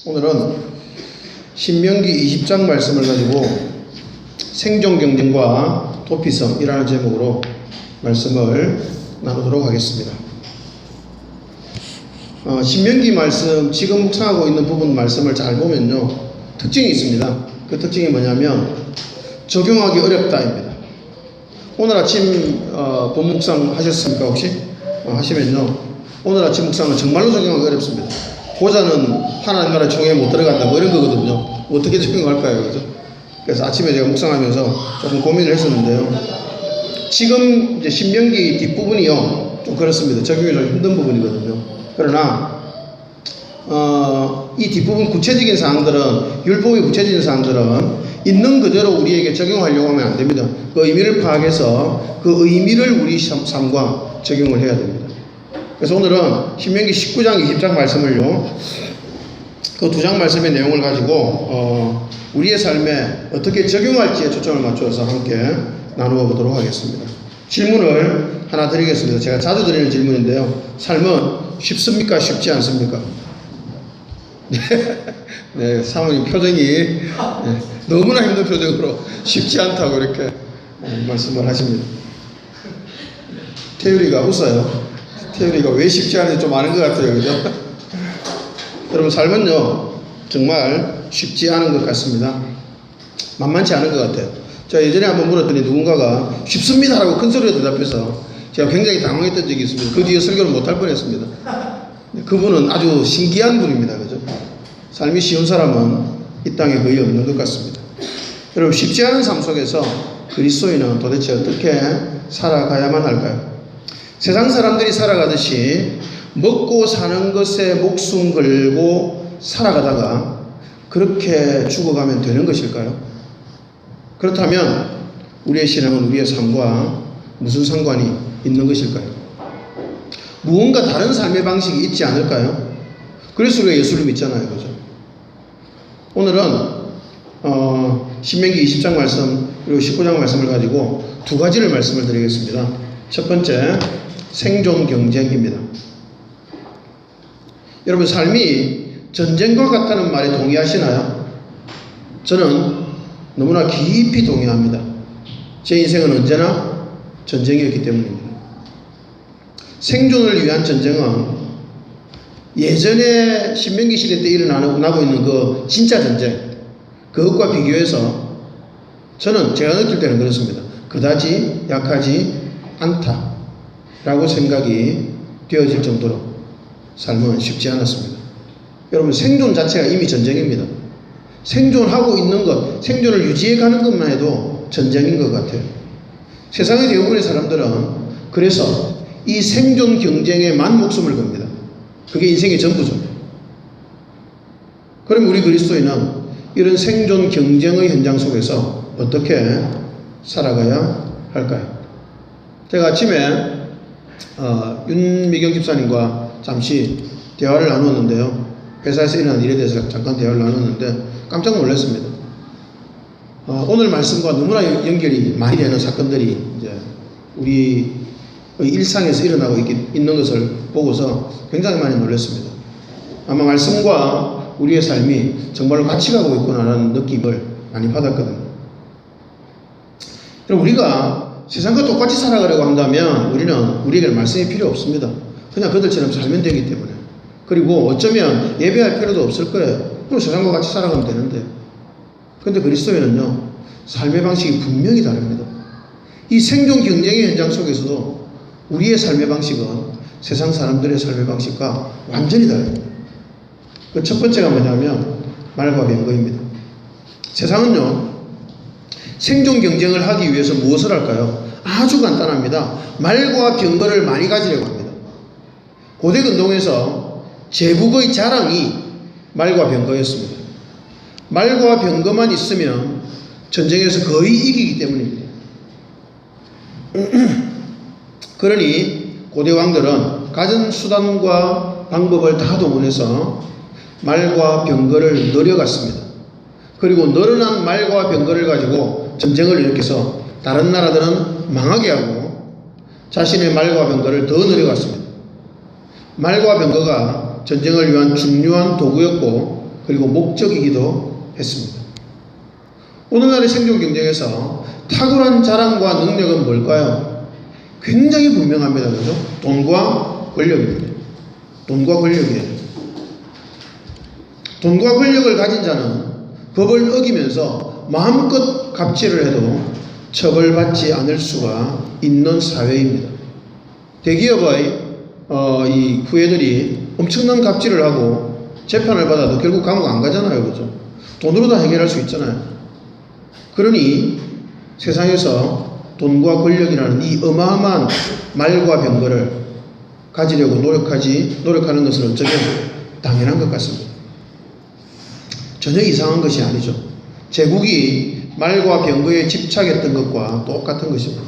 오늘은 신명기 20장 말씀을 가지고 생존 경쟁과 도피성이라는 제목으로 말씀을 나누도록 하겠습니다. 신명기 말씀, 지금 묵상하고 있는 부분 말씀을 잘 보면요, 특징이 있습니다. 그 특징이 뭐냐면 적용하기 어렵다입니다. 오늘 아침 본 묵상 하셨습니까 혹시? 하시면요, 오늘 아침 묵상은 정말로 적용하기 어렵습니다. 고자는 하나님 나라 총회에 못 들어간다 뭐 이런 거거든요. 어떻게 적용할까요? 그죠? 그래서 아침에 제가 묵상하면서 조금 고민을 했었는데요. 지금 이제 신명기 뒷부분이요, 좀 그렇습니다. 적용이 좀 힘든 부분이거든요. 그러나 이 뒷부분 구체적인 사항들은, 율법의 구체적인 사항들은 있는 그대로 우리에게 적용하려고 하면 안 됩니다. 그 의미를 파악해서 그 의미를 우리 삶과 적용을 해야 됩니다. 그래서 오늘은 신명기 19장 20장 말씀을요, 그 두 장 말씀의 내용을 가지고 우리의 삶에 어떻게 적용할지에 초점을 맞추어서 함께 나누어 보도록 하겠습니다. 질문을 하나 드리겠습니다. 제가 자주 드리는 질문인데요, 삶은 쉽습니까? 쉽지 않습니까? 네, 사모님 표정이 너무나 힘든 표정으로 쉽지 않다고 이렇게 말씀을 하십니다. 태율이가 웃어요. 태율이가 왜 쉽지 않은지 좀 아는 것 같아요. 그죠? 여러분, 삶은요, 정말 쉽지 않은 것 같습니다. 만만치 않은 것 같아요. 제가 예전에 한번 물었더니 누군가가 쉽습니다라고 큰 소리로 대답해서 제가 굉장히 당황했던 적이 있습니다. 그 뒤에 설교를 못할 뻔했습니다. 그분은 아주 신기한 분입니다. 그죠? 삶이 쉬운 사람은 이 땅에 거의 없는 것 같습니다. 여러분, 쉽지 않은 삶 속에서 그리스도인은 도대체 어떻게 살아가야만 할까요? 세상 사람들이 살아가듯이 먹고 사는 것에 목숨 걸고 살아가다가 그렇게 죽어가면 되는 것일까요? 그렇다면 우리의 신앙은 우리의 삶과 무슨 상관이 있는 것일까요? 무언가 다른 삶의 방식이 있지 않을까요? 그래서 우리가 예수를 믿잖아요. 그죠? 오늘은 신명기 20장 말씀 그리고 19장 말씀을 가지고 두 가지를 말씀을 드리겠습니다. 첫 번째, 생존 경쟁입니다. 여러분, 삶이 전쟁과 같다는 말에 동의하시나요? 저는 너무나 깊이 동의합니다. 제 인생은 언제나 전쟁이었기 때문입니다. 생존을 위한 전쟁은 예전에 신명기 시대 때 일어나고 있는 그 진짜 전쟁, 그것과 비교해서 저는 제가 느낄 때는 그렇습니다. 그다지 약하지 않다라고 생각이 되어질 정도로 삶은 쉽지 않았습니다. 여러분, 생존 자체가 이미 전쟁입니다. 생존하고 있는 것, 생존을 유지해가는 것만 해도 전쟁인 것 같아요. 세상의 대부분의 사람들은 그래서 이 생존 경쟁에만 목숨을 겁니다. 그게 인생의 전부죠. 그럼 우리 그리스도인은 이런 생존 경쟁의 현장 속에서 어떻게 살아가야 할까요? 제가 아침에 윤미경 집사님과 잠시 대화를 나누었는데요, 회사에서 일어난 일에 대해서 잠깐 대화를 나눴는데 깜짝 놀랐습니다. 오늘 말씀과 너무나 연결이 많이 되는 사건들이 이제 우리 일상에서 일어나고 있는 것을 보고서 굉장히 많이 놀랐습니다. 아마 말씀과 우리의 삶이 정말로 같이 가고 있구나라는 느낌을 많이 받았거든요. 그럼 우리가 세상과 똑같이 살아가려고 한다면 우리에게 말씀이 필요 없습니다. 그냥 그들처럼 살면 되기 때문에. 그리고 어쩌면 예배할 필요도 없을 거예요. 그럼 세상과 같이 살아가면 되는데. 그런데 그리스도인은요, 삶의 방식이 분명히 다릅니다. 이 생존 경쟁의 현장 속에서도 우리의 삶의 방식은 세상 사람들의 삶의 방식과 완전히 다릅니다. 그 첫 번째가 뭐냐면 말과 병거입니다. 세상은요, 생존 경쟁을 하기 위해서 무엇을 할까요? 아주 간단합니다. 말과 병거를 많이 가지려고 합니다. 고대 근동에서 제국의 자랑이 말과 병거였습니다. 말과 병거만 있으면 전쟁에서 거의 이기기 때문입니다. 그러니 고대 왕들은 가진 수단과 방법을 다 동원해서 말과 병거를 늘여갔습니다. 그리고 늘어난 말과 병거를 가지고 전쟁을 일으켜서 다른 나라들은 망하게 하고 자신의 말과 병거를 더 늘여갔습니다. 말과 병거가 전쟁을 위한 중요한 도구였고 그리고 목적이기도 했습니다. 오늘날의 생존 경쟁에서 탁월한 자랑과 능력은 뭘까요? 굉장히 분명합니다. 그죠? 돈과 권력입니다. 돈과 권력이에요. 돈과 권력을 가진 자는 법을 어기면서 마음껏 갑질을 해도 처벌받지 않을 수가 있는 사회입니다. 대기업의 이 후예들이 엄청난 갑질을 하고 재판을 받아도 결국 감옥 안 가잖아요. 그죠? 돈으로 다 해결할 수 있잖아요. 그러니 세상에서 돈과 권력이라는 이 어마어마한 말과 병거를 가지려고 노력하는 것은 어쩌면 당연한 것 같습니다. 전혀 이상한 것이 아니죠. 제국이 말과 병거에 집착했던 것과 똑같은 것입니다.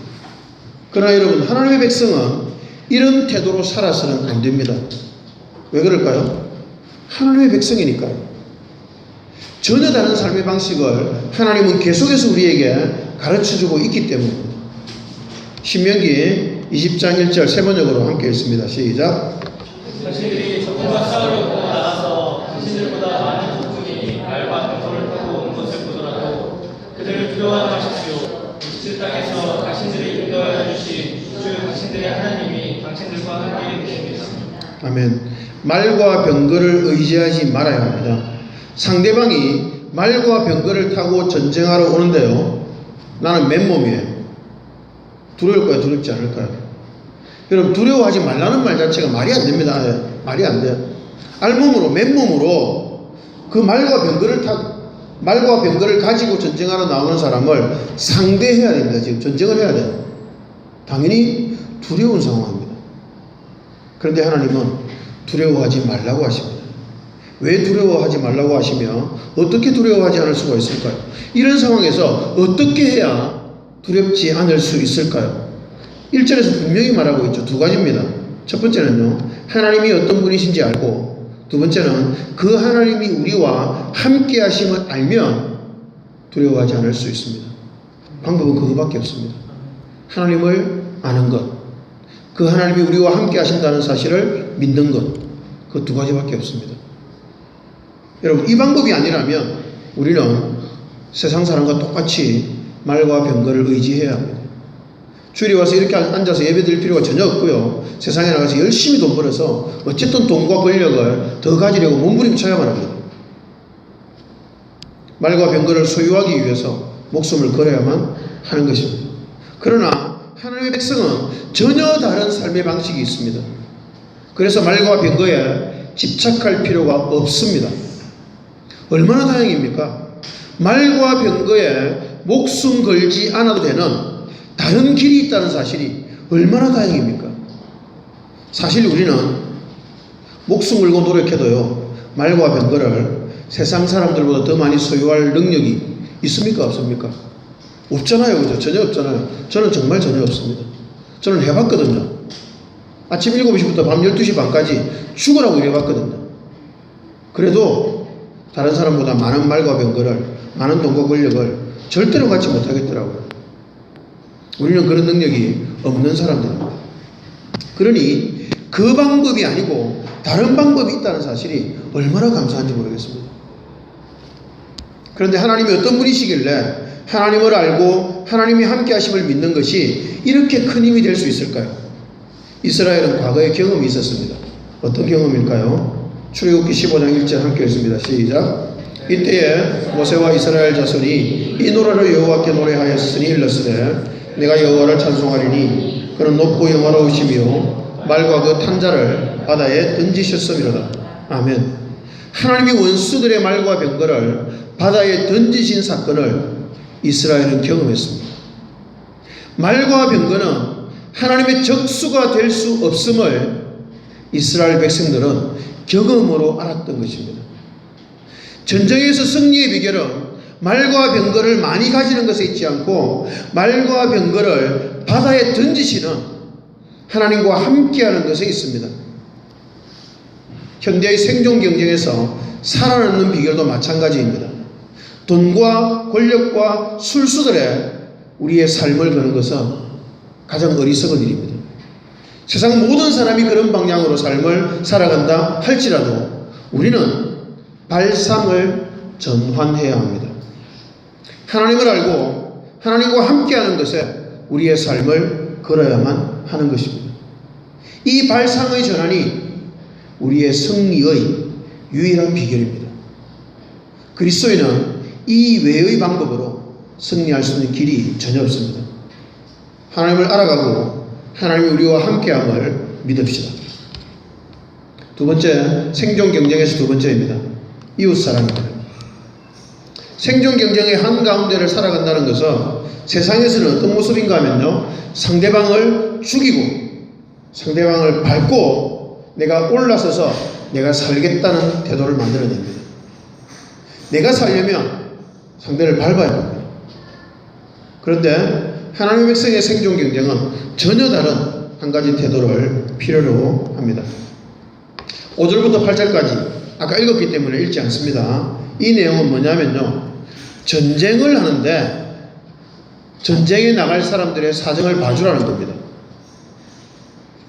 그러나 여러분, 하나님의 백성은 이런 태도로 살아서는 안 됩니다. 왜 그럴까요? 하나님의 백성이니까요. 전혀 다른 삶의 방식을 하나님은 계속해서 우리에게 가르쳐주고 있기 때문입니다. 신명기 20장 1절 세 번역으로 함께 읽습니다. 시작. 자신들이 적군과 싸우려고 나가서 자신들보다 많은 적군이 말과 병거를 타고 온 것을 보더라도 그들을 두려워하지 마십시오. 이집트 땅에서 자신들이 인도하여 주신 주 당신들의 하나님이 당신들과 함께 계십니다. 아멘. 말과 병거를 의지하지 말아야 합니다. 상대방이 말과 병거를 타고 전쟁하러 오는데요, 나는 맨몸이에요. 두려울까요? 두렵지 않을까요? 여러분, 두려워하지 말라는 말 자체가 말이 안 됩니다. 말이 안 돼요. 알몸으로, 맨몸으로 그 말과 병거를 가지고 전쟁하러 나오는 사람을 상대해야 됩니다. 지금 전쟁을 해야 돼요. 당연히 두려운 상황입니다. 그런데 하나님은 두려워하지 말라고 하십니다. 왜 두려워하지 말라고 하시며 어떻게 두려워하지 않을 수가 있을까요? 이런 상황에서 어떻게 해야 두렵지 않을 수 있을까요? 1절에서 분명히 말하고 있죠. 두 가지입니다. 첫 번째는요, 하나님이 어떤 분이신지 알고, 두 번째는 그 하나님이 우리와 함께 하심을 알면 두려워하지 않을 수 있습니다. 방법은 그거밖에 없습니다. 하나님을 아는 것, 그 하나님이 우리와 함께 하신다는 사실을 믿는 것, 그 두 가지밖에 없습니다. 여러분, 이 방법이 아니라면 우리는 세상 사람과 똑같이 말과 병거를 의지해야 합니다. 주일에 와서 이렇게 앉아서 예배 드릴 필요가 전혀 없고요. 세상에 나가서 열심히 돈 벌어서 어쨌든 돈과 권력을 더 가지려고 몸부림쳐야만 합니다. 말과 병거를 소유하기 위해서 목숨을 걸어야만 하는 것입니다. 그러나 하나님의 백성은 전혀 다른 삶의 방식이 있습니다. 그래서 말과 병거에 집착할 필요가 없습니다. 얼마나 다행입니까? 말과 병거에 목숨 걸지 않아도 되는 다른 길이 있다는 사실이 얼마나 다행입니까? 사실 우리는 목숨 걸고 노력해도요, 말과 병거를 세상 사람들보다 더 많이 소유할 능력이 있습니까? 없습니까? 없잖아요. 그죠? 전혀 없잖아요. 저는 정말 전혀 없습니다. 저는 해봤거든요. 아침 7시부터 밤 12시 반까지 죽으라고 일해봤거든요. 그래도 다른 사람보다 많은 말과 병거를, 많은 돈과 권력을 절대로 갖지 못하겠더라고요. 우리는 그런 능력이 없는 사람들입니다. 그러니 그 방법이 아니고 다른 방법이 있다는 사실이 얼마나 감사한지 모르겠습니다. 그런데 하나님이 어떤 분이시길래 하나님을 알고 하나님이 함께 하심을 믿는 것이 이렇게 큰 힘이 될 수 있을까요? 이스라엘은 과거에 경험이 있었습니다. 어떤 경험일까요? 출애굽기 15장 1절 함께 읽습니다. 시작. 이때에 모세와 이스라엘 자손이 이 노래를 여호와께 노래하였으니 일렀으되 내가 여호와를 찬송하리니 그는 높고 영화로우시며 말과 그 탄자를 바다에 던지셨음이로다. 아멘. 하나님이 원수들의 말과 병거를 바다에 던지신 사건을 이스라엘은 경험했습니다. 말과 병거는 하나님의 적수가 될 수 없음을 이스라엘 백성들은 경험으로 알았던 것입니다. 전쟁에서 승리의 비결은 말과 병거를 많이 가지는 것에 있지 않고 말과 병거를 바다에 던지시는 하나님과 함께하는 것에 있습니다. 현대의 생존 경쟁에서 살아남는 비결도 마찬가지입니다. 돈과 권력과 술수들에 우리의 삶을 거는 것은 가장 어리석은 일입니다. 세상 모든 사람이 그런 방향으로 삶을 살아간다 할지라도 우리는 발상을 전환해야 합니다. 하나님을 알고 하나님과 함께하는 것에 우리의 삶을 걸어야만 하는 것입니다. 이 발상의 전환이 우리의 승리의 유일한 비결입니다. 그리스도인은 이 외의 방법으로 승리할 수 있는 길이 전혀 없습니다. 하나님을 알아가고 하나님이 우리와 함께함을 믿읍시다. 두 번째, 생존 경쟁에서 두 번째입니다. 이웃사랑입니다. 생존 경쟁의 한가운데를 살아간다는 것은 세상에서는 어떤 모습인가 하면요, 상대방을 죽이고 상대방을 밟고 내가 올라서서 내가 살겠다는 태도를 만들어냅니다. 내가 살려면 상대를 밟아야 합니다. 그런데 하나님의 백성의 생존 경쟁은 전혀 다른 한 가지 태도를 필요로 합니다. 5절부터 8절까지 아까 읽었기 때문에 읽지 않습니다. 이 내용은 뭐냐면요, 전쟁을 하는데 전쟁에 나갈 사람들의 사정을 봐주라는 겁니다.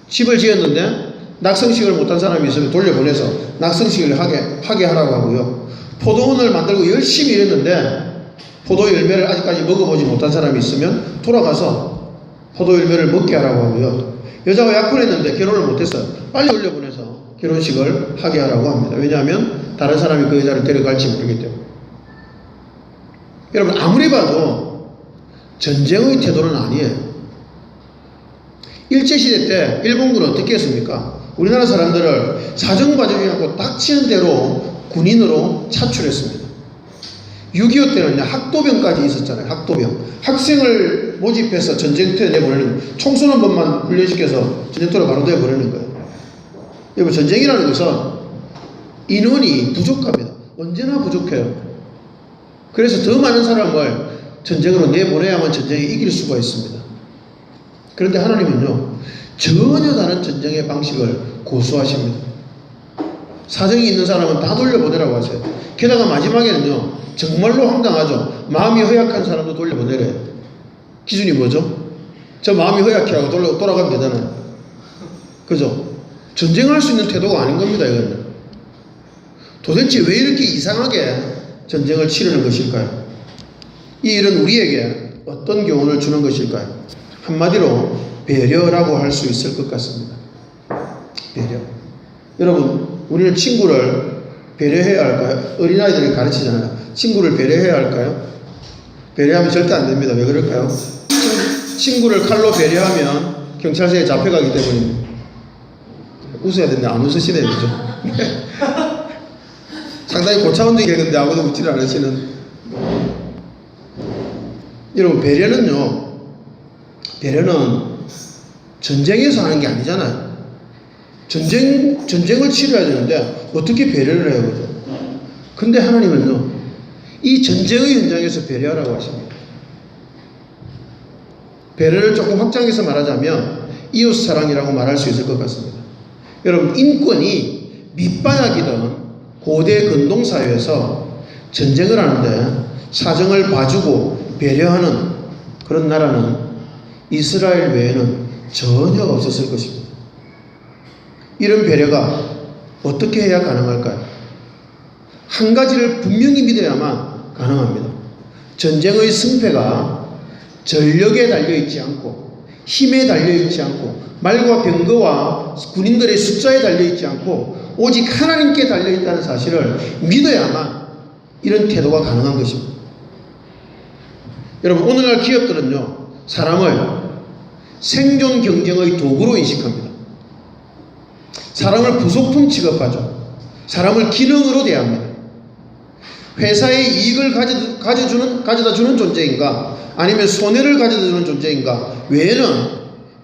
집을 지었는데 낙성식을 못한 사람이 있으면 돌려보내서 낙성식을 하게 하라고 하고요. 포도원을 만들고 열심히 일했는데 포도 열매를 아직까지 먹어보지 못한 사람이 있으면 돌아가서 포도 열매를 먹게 하라고 하고요. 여자가 약혼했는데 결혼을 못했어요. 빨리 돌려보내서 결혼식을 하게 하라고 합니다. 왜냐하면 다른 사람이 그 여자를 데려갈지 모르기 때문에. 여러분, 아무리 봐도 전쟁의 태도는 아니에요. 일제시대 때 일본군은 어떻게 했습니까? 우리나라 사람들을 사정 봐주지 않고 닥치는 대로 군인으로 차출했습니다. 6.25 때는요, 학도병까지 있었잖아요. 학도병. 학생을 모집해서 전쟁터에 내보내는, 총 쏘는 법만 훈련시켜서 전쟁터로 바로 내보내는 거예요. 여러분, 전쟁이라는 것은 인원이 부족합니다. 언제나 부족해요. 그래서 더 많은 사람을 전쟁으로 내보내야만 전쟁에 이길 수가 있습니다. 그런데 하나님은요, 전혀 다른 전쟁의 방식을 고수하십니다. 사정이 있는 사람은 다 돌려보내라고 하세요. 게다가 마지막에는요, 정말로 황당하죠. 마음이 허약한 사람도 돌려보내래요. 기준이 뭐죠? 저 마음이 허약해 하고 돌아가면 되잖아요. 그죠? 전쟁할 수 있는 태도가 아닌 겁니다, 이거는. 도대체 왜 이렇게 이상하게 전쟁을 치르는 것일까요? 이 일은 우리에게 어떤 교훈을 주는 것일까요? 한마디로 배려라고 할 수 있을 것 같습니다. 배려. 여러분, 우리는 친구를 배려해야 할까요? 어린아이들이 가르치잖아요. 친구를 배려해야 할까요? 배려하면 절대 안 됩니다. 왜 그럴까요? 친구를 칼로 배려하면 경찰서에 잡혀가기 때문입니다. 웃어야 되는데 안 웃으시네요. 그죠? 상당히 고차원적인 개그인데 아무도 웃지를 않으시는. 여러분, 배려는 전쟁에서 하는 게 아니잖아요. 전쟁을 치러야 되는데 어떻게 배려를 해요, 그죠? 근데 하나님은요, 이 전쟁의 현장에서 배려하라고 하십니다. 배려를 조금 확장해서 말하자면 이웃사랑이라고 말할 수 있을 것 같습니다. 여러분, 인권이 밑바닥이던 고대 근동사회에서 전쟁을 하는데 사정을 봐주고 배려하는 그런 나라는 이스라엘 외에는 전혀 없었을 것입니다. 이런 배려가 어떻게 해야 가능할까요? 한 가지를 분명히 믿어야만 가능합니다. 전쟁의 승패가 전력에 달려있지 않고 힘에 달려있지 않고 말과 병거와 군인들의 숫자에 달려있지 않고 오직 하나님께 달려있다는 사실을 믿어야만 이런 태도가 가능한 것입니다. 여러분, 오늘날 기업들은요, 사람을 생존 경쟁의 도구로 인식합니다. 사람을 부속품 취급하죠. 사람을 기능으로 대합니다. 회사의 이익을 가져다 주는 존재인가, 아니면 손해를 가져다 주는 존재인가 외에는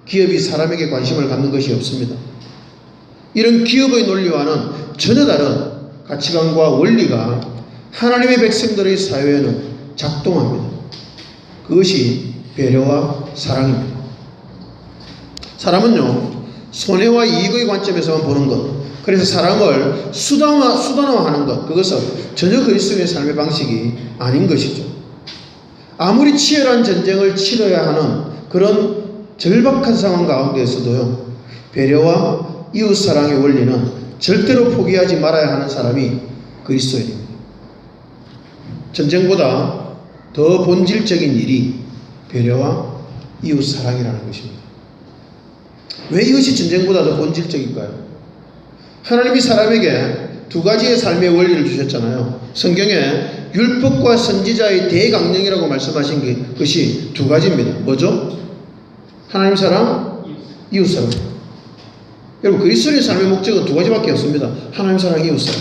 기업이 사람에게 관심을 갖는 것이 없습니다. 이런 기업의 논리와는 전혀 다른 가치관과 원리가 하나님의 백성들의 사회에는 작동합니다. 그것이 배려와 사랑입니다. 사람은요, 손해와 이익의 관점에서만 보는 것, 그래서 사람을 수단화하는 것, 그것은 전혀 그리스도의 삶의 방식이 아닌 것이죠. 아무리 치열한 전쟁을 치러야 하는 그런 절박한 상황 가운데에서도요, 배려와 이웃사랑의 원리는 절대로 포기하지 말아야 하는 사람이 그리스도인입니다. 전쟁보다 더 본질적인 일이 배려와 이웃 사랑이라는 것입니다. 왜 이것이 전쟁보다 더 본질적일까요? 하나님이 사람에게 두 가지의 삶의 원리를 주셨잖아요. 성경에 율법과 선지자의 대강령이라고 말씀하신 것이 두 가지입니다. 뭐죠? 하나님 사랑, 이웃 사랑. 여러분, 그리스도인의 삶의 목적은 두 가지밖에 없습니다. 하나님 사랑, 이웃 사랑.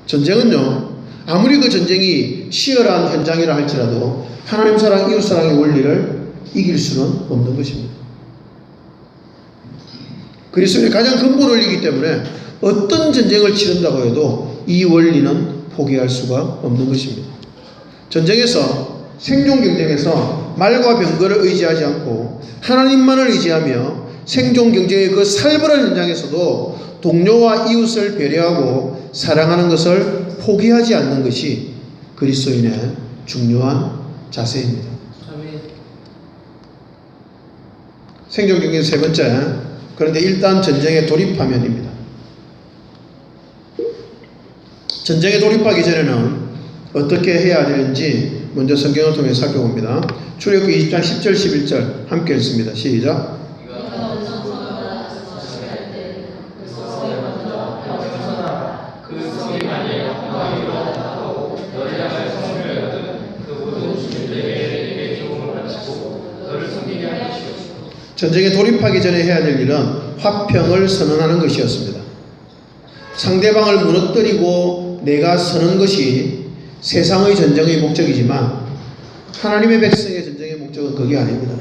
전쟁은요, 아무리 그 전쟁이 치열한 현장이라 할지라도 하나님 사랑, 이웃 사랑의 원리를 이길 수는 없는 것입니다. 그리스도인의 가장 근본 원리이기 때문에 어떤 전쟁을 치른다고 해도 이 원리는 포기할 수가 없는 것입니다. 전쟁에서, 생존 경쟁에서 말과 병거를 의지하지 않고 하나님만을 의지하며 생존 경쟁의 그 살벌한 현장에서도 동료와 이웃을 배려하고 사랑하는 것을 포기하지 않는 것이 그리스도인의 중요한 자세입니다. 생존 경쟁 세 번째, 그런데 일단 전쟁에 돌입하면입니다. 전쟁에 돌입하기 전에는 어떻게 해야 되는지 먼저 성경을 통해 살펴봅니다. 출애굽기 20장 10절 11절 함께 읽습니다. 시작. 전쟁에 돌입하기 전에 해야 될 일은 화평을 선언하는 것이었습니다. 상대방을 무너뜨리고 내가 서는 것이 세상의 전쟁의 목적이지만 하나님의 백성의 전쟁의 목적은 그게 아닙니다.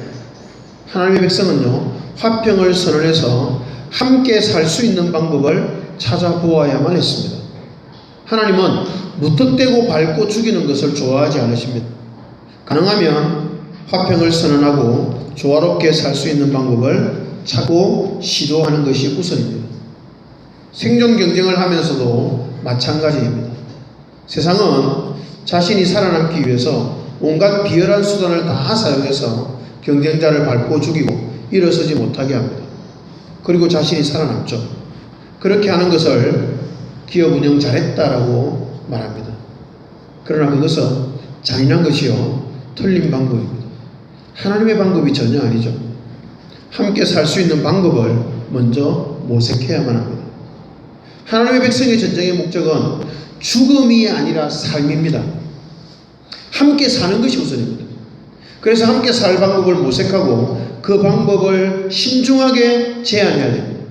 하나님의 백성은요, 화평을 선언해서 함께 살 수 있는 방법을 찾아보아야만 했습니다. 하나님은 무턱대고 밟고 죽이는 것을 좋아하지 않으십니다. 가능하면 화평을 선언하고 조화롭게 살 수 있는 방법을 찾고 시도하는 것이 우선입니다. 생존 경쟁을 하면서도 마찬가지입니다. 세상은 자신이 살아남기 위해서 온갖 비열한 수단을 다 사용해서 경쟁자를 밟고 죽이고 일어서지 못하게 합니다. 그리고 자신이 살아남죠. 그렇게 하는 것을 기업 운영 잘했다라고 말합니다. 그러나 그것은 잔인한 것이요, 틀린 방법입니다. 하나님의 방법이 전혀 아니죠. 함께 살 수 있는 방법을 먼저 모색해야만 합니다. 하나님의 백성의 전쟁의 목적은 죽음이 아니라 삶입니다. 함께 사는 것이 우선입니다. 그래서 함께 살 방법을 모색하고 그 방법을 신중하게 제안해야 됩니다.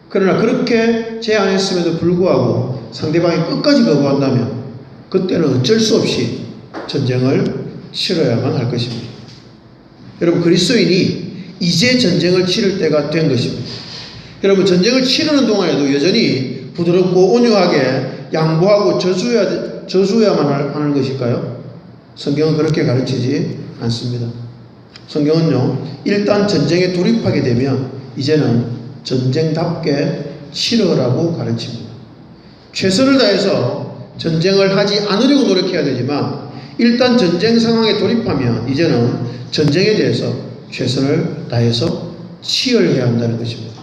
그러나 그렇게 제안했음에도 불구하고 상대방이 끝까지 거부한다면 그때는 어쩔 수 없이 전쟁을 치러야만 할 것입니다. 여러분, 그리스도인이 이제 전쟁을 치를 때가 된 것입니다. 여러분, 전쟁을 치르는 동안에도 여전히 부드럽고 온유하게 양보하고 저주해야만 하는 것일까요? 성경은 그렇게 가르치지 않습니다. 성경은요, 일단 전쟁에 돌입하게 되면 이제는 전쟁답게 치러라고 가르칩니다. 최선을 다해서 전쟁을 하지 않으려고 노력해야 되지만 일단 전쟁 상황에 돌입하면 이제는 전쟁에 대해서 최선을 다해서 치열해야 한다는 것입니다.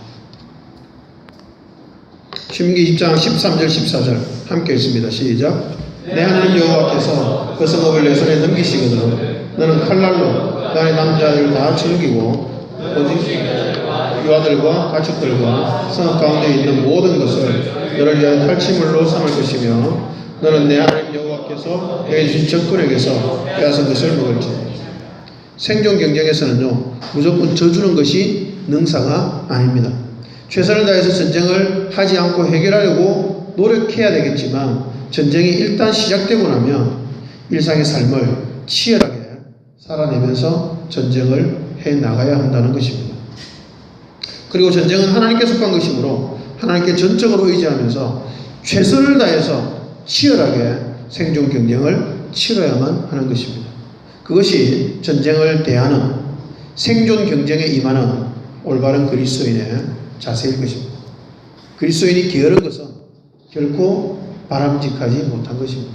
신명기 20장 13절 14절 함께 읽습니다. 시작. 내 하나님 여호와께서 그 성읍을 내 손에 넘기시거든 너는 칼날로 그 안에 남자를 다 죽이고 오직 유아들과 가축들과 성읍 가운데 있는 모든 것을 너를 위하여 탈취물로 삼을 것이며 너는 내 하나님 여호와께서 내게 주신 적군에게서 빼앗은 것을 먹을지. 생존 경쟁에서는요, 무조건 져주는 것이 능사가 아닙니다. 최선을 다해서 전쟁을 하지 않고 해결하려고 노력해야 되겠지만 전쟁이 일단 시작되고 나면 일상의 삶을 치열하게 살아내면서 전쟁을 해나가야 한다는 것입니다. 그리고 전쟁은 하나님께 속한 것이므로 하나님께 전적으로 의지하면서 최선을 다해서 치열하게 생존 경쟁을 치러야만 하는 것입니다. 그것이 전쟁을 대하는 생존 경쟁에 임하는 올바른 그리스도인의 자세일 것입니다. 그리스도인이 게으른 것은 결코 바람직하지 못한 것입니다.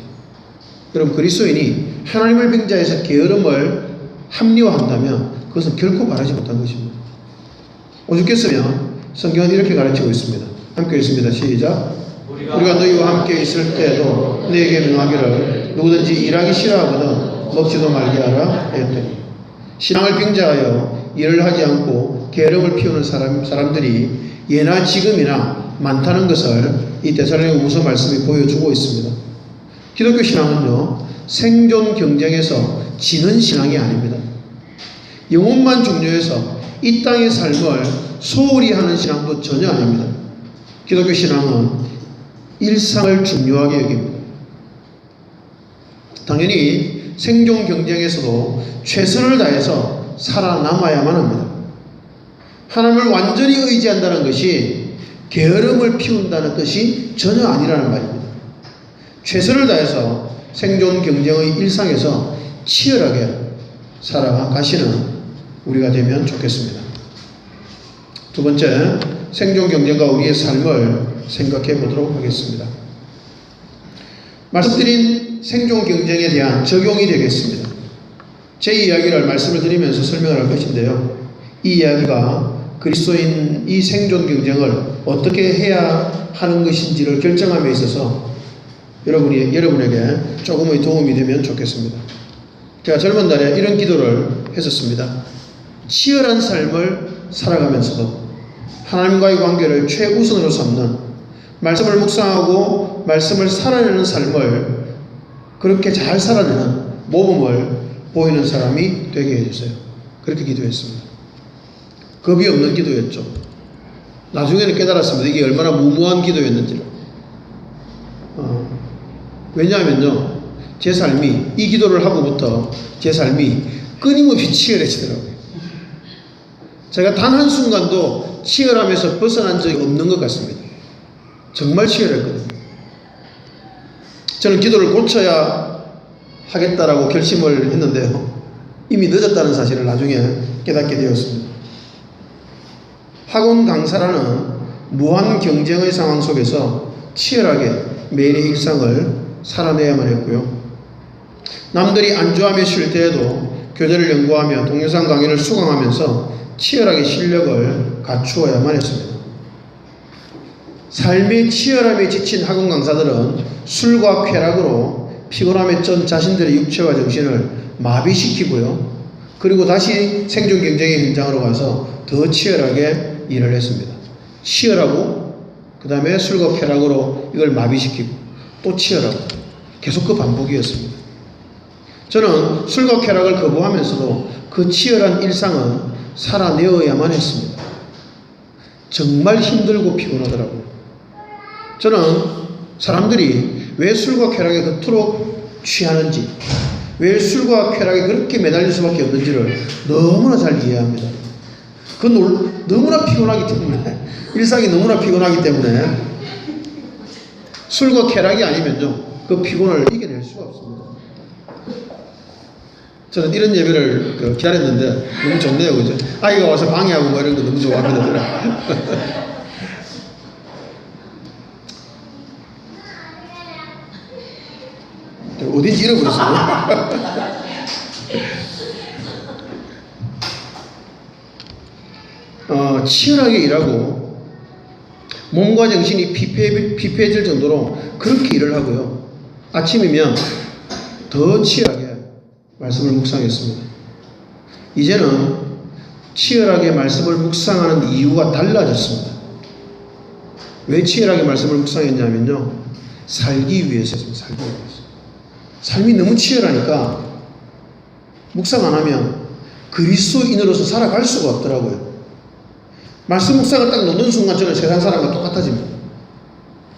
여러분, 그리스도인이 하나님을 빙자해서 게으름을 합리화한다면 그것은 결코 바라지 못한 것입니다. 오죽했으면 성경은 이렇게 가르치고 있습니다. 함께 읽습니다. 시작. 우리가 너희와 함께 있을 때에도 너에게 명하기를 누구든지 일하기 싫어하거든 먹지도 말게 하라 하였더니 신앙을 빙자하여 일을 하지 않고 게으름을 피우는 사람들이 예나 지금이나 많다는 것을 이 데살로니가후서 말씀이 보여주고 있습니다. 기독교 신앙은요, 생존 경쟁에서 지는 신앙이 아닙니다. 영혼만 중요해서 이 땅의 삶을 소홀히 하는 신앙도 전혀 아닙니다. 기독교 신앙은 일상을 중요하게 여깁니다. 당연히 생존 경쟁에서도 최선을 다해서 살아남아야만 합니다. 하나님을 완전히 의지한다는 것이 게으름을 피운다는 뜻이 전혀 아니라는 말입니다. 최선을 다해서 생존 경쟁의 일상에서 치열하게 살아가시는 우리가 되면 좋겠습니다. 두 번째, 생존 경쟁과 우리의 삶을 생각해 보도록 하겠습니다. 말씀드린 생존 경쟁에 대한 적용이 되겠습니다. 제 이야기를 말씀을 드리면서 설명을 할 것인데요. 이 이야기가 그리스도인 이 생존 경쟁을 어떻게 해야 하는 것인지를 결정함에 있어서 여러분에게 조금의 도움이 되면 좋겠습니다. 제가 젊은 날에 이런 기도를 했었습니다. 치열한 삶을 살아가면서도 하나님과의 관계를 최우선으로 삼는, 말씀을 묵상하고 말씀을 살아내는 삶을 그렇게 잘 살아내는 모범을 보이는 사람이 되게 해주세요. 그렇게 기도했습니다. 겁이 없는 기도였죠. 나중에는 깨달았습니다. 이게 얼마나 무모한 기도였는지를. 왜냐하면요, 제 삶이, 이 기도를 하고부터 제 삶이 끊임없이 치열해지더라고요. 제가 단 한순간도 치열함에서 벗어난 적이 없는 것 같습니다. 정말 치열했거든요. 저는 기도를 고쳐야 하겠다라고 결심을 했는데요, 이미 늦었다는 사실을 나중에 깨닫게 되었습니다. 학원 강사라는 무한 경쟁의 상황 속에서 치열하게 매일의 일상을 살아내야만 했고요. 남들이 안주하며 쉴 때에도 교재를 연구하며 동영상 강의를 수강하면서 치열하게 실력을 갖추어야만 했습니다. 삶의 치열함에 지친 학원 강사들은 술과 쾌락으로 피곤함에 쩐 자신들의 육체와 정신을 마비시키고요. 그리고 다시 생존 경쟁의 현장으로 가서 더 치열하게 일을 했습니다. 치열하고 그 다음에 술과 쾌락으로 이걸 마비시키고 또 치열하고 계속 그 반복이었습니다. 저는 술과 쾌락을 거부하면서도 그 치열한 일상은 살아내어야만 했습니다. 정말 힘들고 피곤하더라고요. 저는 사람들이 왜 술과 쾌락에 그토록 취하는지, 왜 술과 쾌락에 그렇게 매달릴 수밖에 없는지를 너무나 잘 이해합니다. 그건 너무나 피곤하기 때문에, 일상이 너무나 피곤하기 때문에 술과 쾌락이 아니면요, 그 피곤을 이겨낼 수가 없습니다. 저는 이런 예배를 기다렸는데 너무 좋네요, 그죠? 아이가 와서 방해하고 뭐 이런 거 너무 좋아합니다. 어딘지 잃어버렸어요. 치열하게 일하고 몸과 정신이 피폐해질 정도로 그렇게 일을 하고요. 아침이면 더 치열하게 말씀을 묵상했습니다. 이제는 치열하게 말씀을 묵상하는 이유가 달라졌습니다. 왜 치열하게 말씀을 묵상했냐면요, 살기 위해서였습니다. 살기 위해서. 삶이 너무 치열하니까 묵상 안 하면 그리스도인으로서 살아갈 수가 없더라고요. 말씀 묵상을 딱 놓는 순간 저는 세상 사람과 똑같아집니다.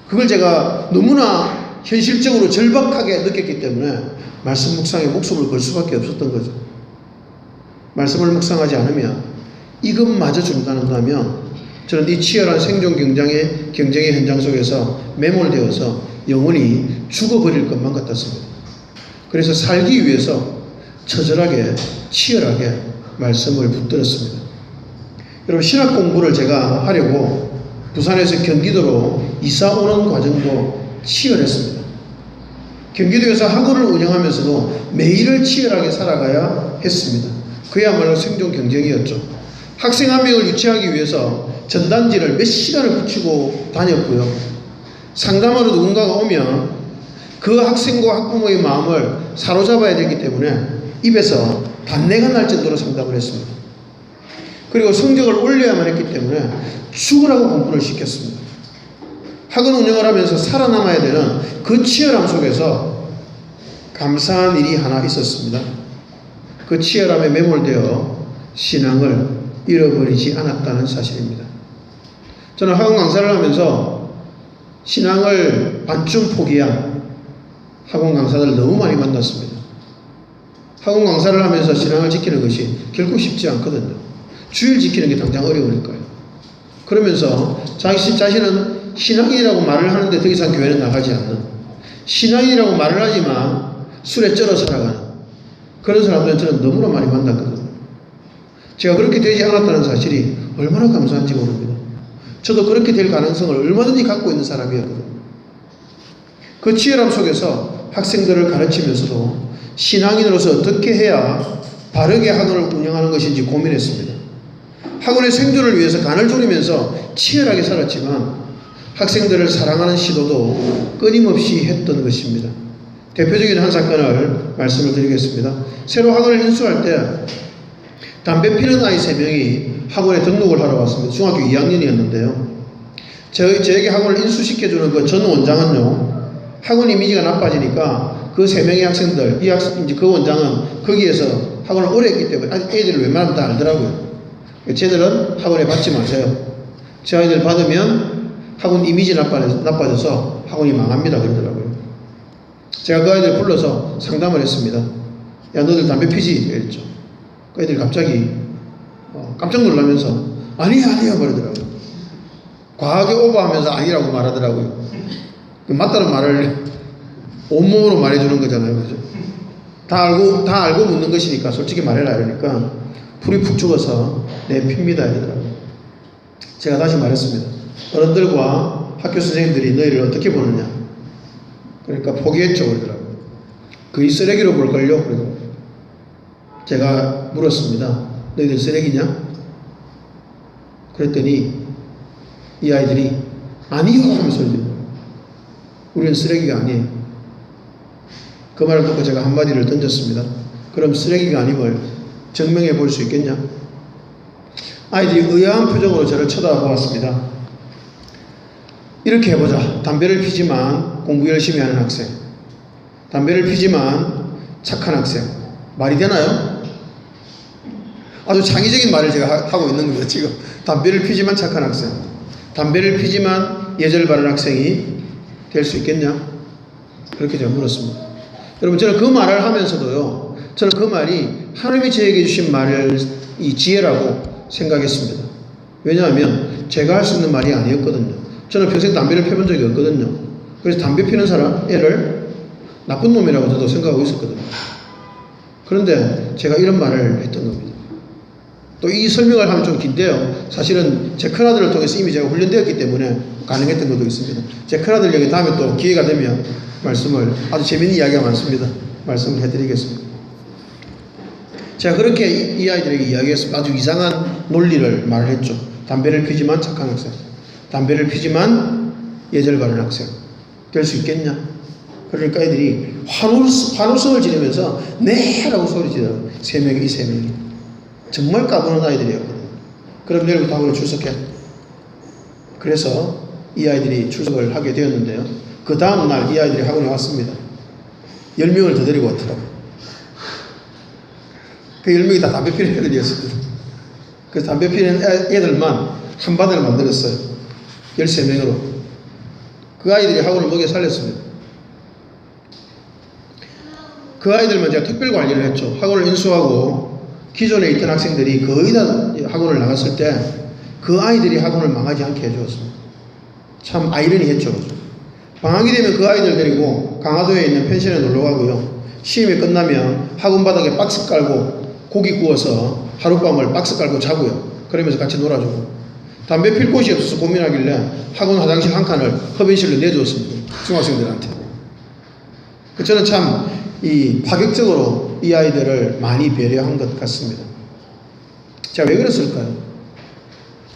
그걸 제가 너무나 현실적으로 절박하게 느꼈기 때문에 말씀 묵상에 목숨을 걸 수밖에 없었던 거죠. 말씀을 묵상하지 않으면 이것마저 중단한다면 저는 이 치열한 생존 경쟁의 현장 속에서 매몰되어서 영원히 죽어버릴 것만 같았습니다. 그래서 살기 위해서 처절하게 치열하게 말씀을 붙들었습니다. 여러분, 신학 공부를 제가 하려고 부산에서 경기도로 이사 오는 과정도 치열했습니다. 경기도에서 학원을 운영하면서도 매일을 치열하게 살아가야 했습니다. 그야말로 생존 경쟁이었죠. 학생 한 명을 유치하기 위해서 전단지를 몇 시간을 붙이고 다녔고요. 상담하러 누군가가 오면 그 학생과 학부모의 마음을 사로잡아야 되기 때문에 입에서 단내가 날 정도로 상담을 했습니다. 그리고 성적을 올려야만 했기 때문에 죽으라고 공부를 시켰습니다. 학원 운영을 하면서 살아남아야 되는 그 치열함 속에서 감사한 일이 하나 있었습니다. 그 치열함에 매몰되어 신앙을 잃어버리지 않았다는 사실입니다. 저는 학원 강사를 하면서 신앙을 반쯤 포기한 학원 강사들 너무 많이 만났습니다. 학원 강사를 하면서 신앙을 지키는 것이 결코 쉽지 않거든요. 주일 지키는 게 당장 어려우니까요. 그러면서 자신은 신앙인이라고 말을 하는데 더 이상 교회는 나가지 않는, 신앙인이라고 말을 하지만 술에 쩔어 살아가는 그런 사람들은 저는 너무나 많이 만났거든요. 제가 그렇게 되지 않았다는 사실이 얼마나 감사한지 모릅니다. 저도 그렇게 될 가능성을 얼마든지 갖고 있는 사람이었거든요. 그 치열함 속에서 학생들을 가르치면서도 신앙인으로서 어떻게 해야 바르게 학원을 운영하는 것인지 고민했습니다. 학원의 생존을 위해서 간을 조리면서 치열하게 살았지만 학생들을 사랑하는 시도도 끊임없이 했던 것입니다. 대표적인 한 사건을 말씀을 드리겠습니다. 새로 학원을 인수할 때 담배 피는 아이 3명이 학원에 등록을 하러 왔습니다. 중학교 2학년이었는데요. 저에게 학원을 인수시켜주는 그 전 원장은요, 학원 이미지가 나빠지니까 그 3명의 학생들, 이제 그 원장은 거기에서 학원을 오래 했기 때문에 아직 애들을 웬만하면 다 알더라고요. 쟤들은 학원에 받지 마세요. 저 아이들 받으면 학원 이미지 나빠져서 학원이 망합니다. 그러더라고요. 제가 그 아이들 불러서 상담을 했습니다. 야, 너들 담배 피지? 이랬죠. 그 애들이 갑자기 깜짝 놀라면서 아니야 그러더라고요. 과하게 오버하면서 아니라고 말하더라고요. 맞다는 말을 온몸으로 말해주는 거잖아요. 그죠? 다 알고 묻는 것이니까 솔직히 말해라 이러니까 불이 푹 죽어서 네, 핍니다 이러더라고요. 제가 다시 말했습니다. 어른들과 학교 선생님들이 너희를 어떻게 보느냐? 그러니까 포기했죠 그러더라고요. 그이 쓰레기로 볼걸요? 그러더라고요. 제가 물었습니다. 너희들 쓰레기냐? 그랬더니 이 아이들이 아니요 하면서 우리는 쓰레기가 아니에요. 그 말을 듣고 제가 한마디를 던졌습니다. 그럼 쓰레기가 아님을 증명해 볼 수 있겠냐? 아이들이 의아한 표정으로 저를 쳐다보았습니다. 이렇게 해보자. 담배를 피지만 공부 열심히 하는 학생, 담배를 피지만 착한 학생. 말이 되나요? 아주 창의적인 말을 제가 하고 있는 겁니다. 지금 담배를 피지만 착한 학생, 담배를 피지만 예절 바른 학생이 될 수 있겠냐? 그렇게 제가 물었습니다. 여러분, 저는 그 말을 하면서도요, 저는 그 말이 하나님이 저에게 주신 말을 이 지혜라고 생각했습니다. 왜냐하면 제가 할 수 있는 말이 아니었거든요. 저는 평생 담배를 펴본 적이 없거든요. 그래서 담배 피는 사람, 애를 나쁜 놈이라고 저도 생각하고 있었거든요. 그런데 제가 이런 말을 했던 겁니다. 또 이 설명을 하면 좀 긴데요. 사실은 제 큰아들을 통해서 이미 제가 훈련되었기 때문에 가능했던 것도 있습니다. 제 큰아들 얘기 다음에 또 기회가 되면 말씀을, 아주 재밌는 이야기가 많습니다. 말씀을 해드리겠습니다. 제가 그렇게 이 아이들에게 이야기했습니다. 아주 이상한 논리를 말을 했죠. 담배를 피지만 착한 학생, 담배를 피지만 예절 바른 학생 될 수 있겠냐? 그러니까 애들이 환호성을 지르면서 네! 라고 소리 지르더라고요. 이 세 명이. 정말 까부는 아이들이었거든요. 그럼 내일부터 학원에 출석해. 그래서 이 아이들이 출석을 하게 되었는데요. 그 다음날 이 아이들이 학원에 왔습니다. 10명을 더 데리고 왔더라고요. 그 10명이 다 담배 피는 애들이었습니다. 그래서 담배 피는 애들만 한 반을 만들었어요. 13명으로. 그 아이들이 학원을 먹여 살렸습니다. 그 아이들만 제가 특별 관리를 했죠. 학원을 인수하고 기존에 있던 학생들이 거의 다 학원을 나갔을 때 그 아이들이 학원을 망하지 않게 해주었습니다. 참 아이러니했죠. 방학이 되면 그 아이들 데리고 강화도에 있는 펜션에 놀러 가고요. 시험이 끝나면 학원 바닥에 박스 깔고 고기 구워서 하룻밤을 박스 깔고 자고요. 그러면서 같이 놀아주고. 담배 필 곳이 없어서 고민하길래 학원 화장실 한 칸을 흡연실로 내주었습니다. 중학생들한테. 저는 참 파격적으로 이 아이들을 많이 배려한 것 같습니다. 자, 왜 그랬을까요?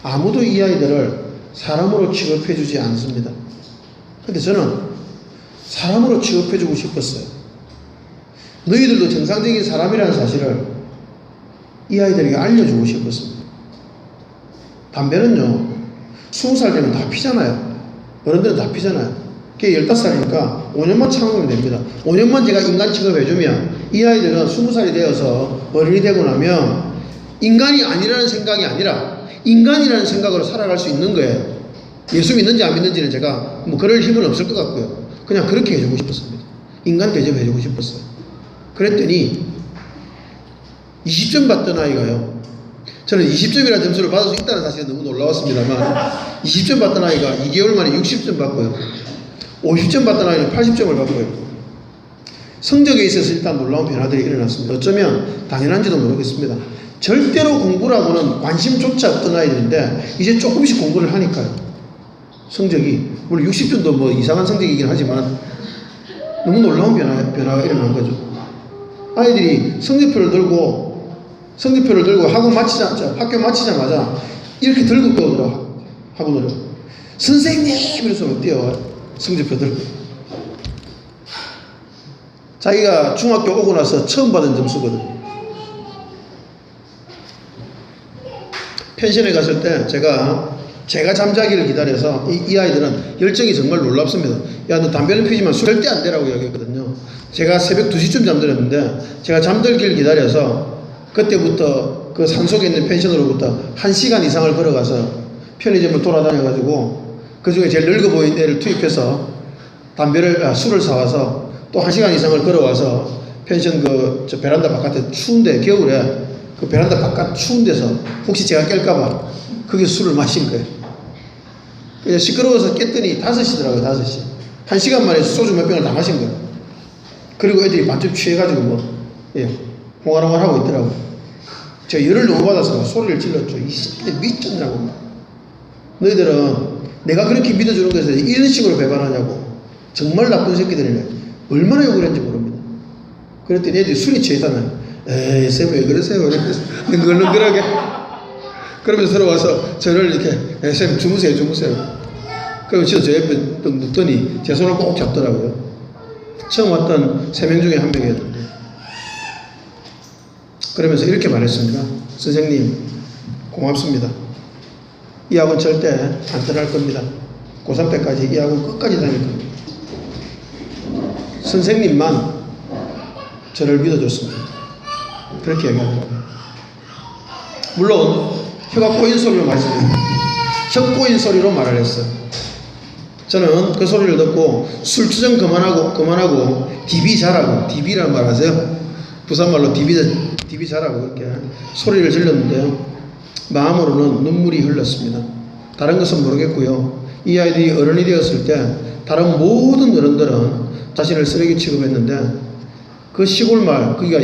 아무도 이 아이들을 사람으로 취급해 주지 않습니다. 근데 저는 사람으로 취급해주고 싶었어요. 너희들도 정상적인 사람이라는 사실을 이 아이들에게 알려주고 싶었습니다. 담배는요, 20살 되면 다 피잖아요. 어른들은 다 피잖아요. 그게 15살이니까 5년만 참으면 됩니다. 5년만 제가 인간 취급해주면 이 아이들은 20살이 되어서 어른이 되고 나면 인간이 아니라는 생각이 아니라 인간이라는 생각으로 살아갈 수 있는 거예요. 예수 믿는지 안 믿는지는 제가 뭐 그럴 힘은 없을 것 같고요. 그냥 그렇게 해주고 싶었습니다. 인간 대접해주고 싶었어요. 그랬더니 20점 받던 아이가요. 저는 20점이라는 점수를 받을 수 있다는 사실에 너무 놀라웠습니다만 20점 받던 아이가 2개월 만에 60점 받고요. 50점 받던 아이는 80점을 받고요. 성적에 있어서 일단 놀라운 변화들이 일어났습니다. 어쩌면 당연한지도 모르겠습니다. 절대로 공부라고는 관심조차 없던 아이들인데 이제 조금씩 공부를 하니까요. 성적이 물론 60점도 뭐 이상한 성적이긴 하지만 너무 놀라운 변화가 일어난 거죠. 아이들이 성적표를 들고 학교 마치자마자 이렇게 들고 떠오더라. 학원으로 선생님 이래서 뛰어와요. 성적표 들고 자기가 중학교 오고 나서 처음 받은 점수거든. 펜션에 갔을 때 제가 잠자기를 기다려서 이 아이들은 열정이 정말 놀랍습니다. 야, 너 담배는 피지만 술 절대 안 되라고 이야기했거든요. 제가 새벽 2시쯤 잠들었는데 제가 잠들기를 기다려서 그때부터 그 산속에 있는 펜션으로부터 1시간 이상을 걸어가서 편의점을 돌아다녀가지고 그 중에 제일 늙어 보이는 애를 투입해서 술을 사와서 또 1시간 이상을 걸어와서 펜션 저 베란다 바깥에 추운데 겨울에 그 베란다 바깥 추운 데서 혹시 제가 깰까봐 거기서 술을 마신 거예요. 그냥 시끄러워서 깼더니 5시더라고요. 5시. 1시간 만에 소주 몇 병을 다 마신 거예요. 그리고 애들이 반쯤 취해가지고 홍아롱을 하고 있더라고요. 제가 열을 너무 받아서 소리를 질렀죠. 이 새끼들 미쳤냐고. 너희들은 내가 그렇게 믿어주는 것에 이런 식으로 배반하냐고. 정말 나쁜 새끼들이네. 얼마나 욕을 했는지 모릅니다. 그랬더니 애들이 술이 취했잖아요. 에이, 쌤 왜 그러세요? 능글능글하게. 그러면서 서로 와서 저를 이렇게, 쌤 주무세요. 그러면 진짜 저 옆에 눕더니 제 손을 꼭 잡더라고요. 처음 왔던 3명 중에 1명이었는데. 그러면서 이렇게 말했습니다. 선생님, 고맙습니다. 이 학원 절대 안 떠날 겁니다. 고3 때까지 이 학원 끝까지 다닐 겁니다. 선생님만 저를 믿어줬습니다. 그렇게 얘기하더라고요. 물론 혀가 꼬인 소리로 말씀드립니다. 혀 꼬인 소리로 말을 했어요. 저는 그 소리를 듣고 술주정 그만하고 DB 잘하고, DB라는 말 하세요? 부산말로 DB 잘하고 그렇게 소리를 질렀는데요. 마음으로는 눈물이 흘렀습니다. 다른 것은 모르겠고요. 이 아이들이 어른이 되었을 때 다른 모든 어른들은 자신을 쓰레기 취급했는데 그 시골 마을, 거기가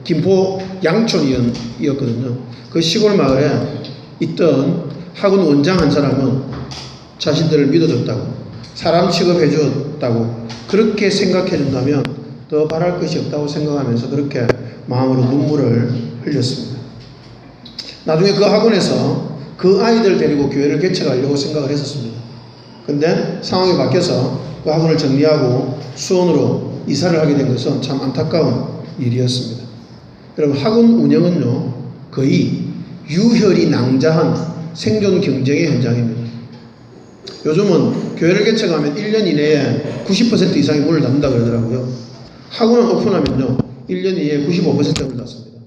김포 양촌이었거든요. 그 시골 마을에 있던 학원 원장 한 사람은 자신들을 믿어줬다고, 사람 취급해줬다고 그렇게 생각해준다면 더 바랄 것이 없다고 생각하면서 그렇게 마음으로 눈물을 흘렸습니다. 나중에 그 학원에서 그 아이들 데리고 교회를 개척하려고 생각을 했었습니다. 근데 상황이 바뀌어서 그 학원을 정리하고 수원으로 이사를 하게 된 것은 참 안타까운 일이었습니다. 여러분, 학원 운영은요, 거의 유혈이 낭자한 생존 경쟁의 현장입니다. 요즘은 교회를 개척하면 1년 이내에 90% 이상의 문을 닫는다 그러더라고요. 학원을 오픈하면요, 1년 이내에 95%를 닫습니다.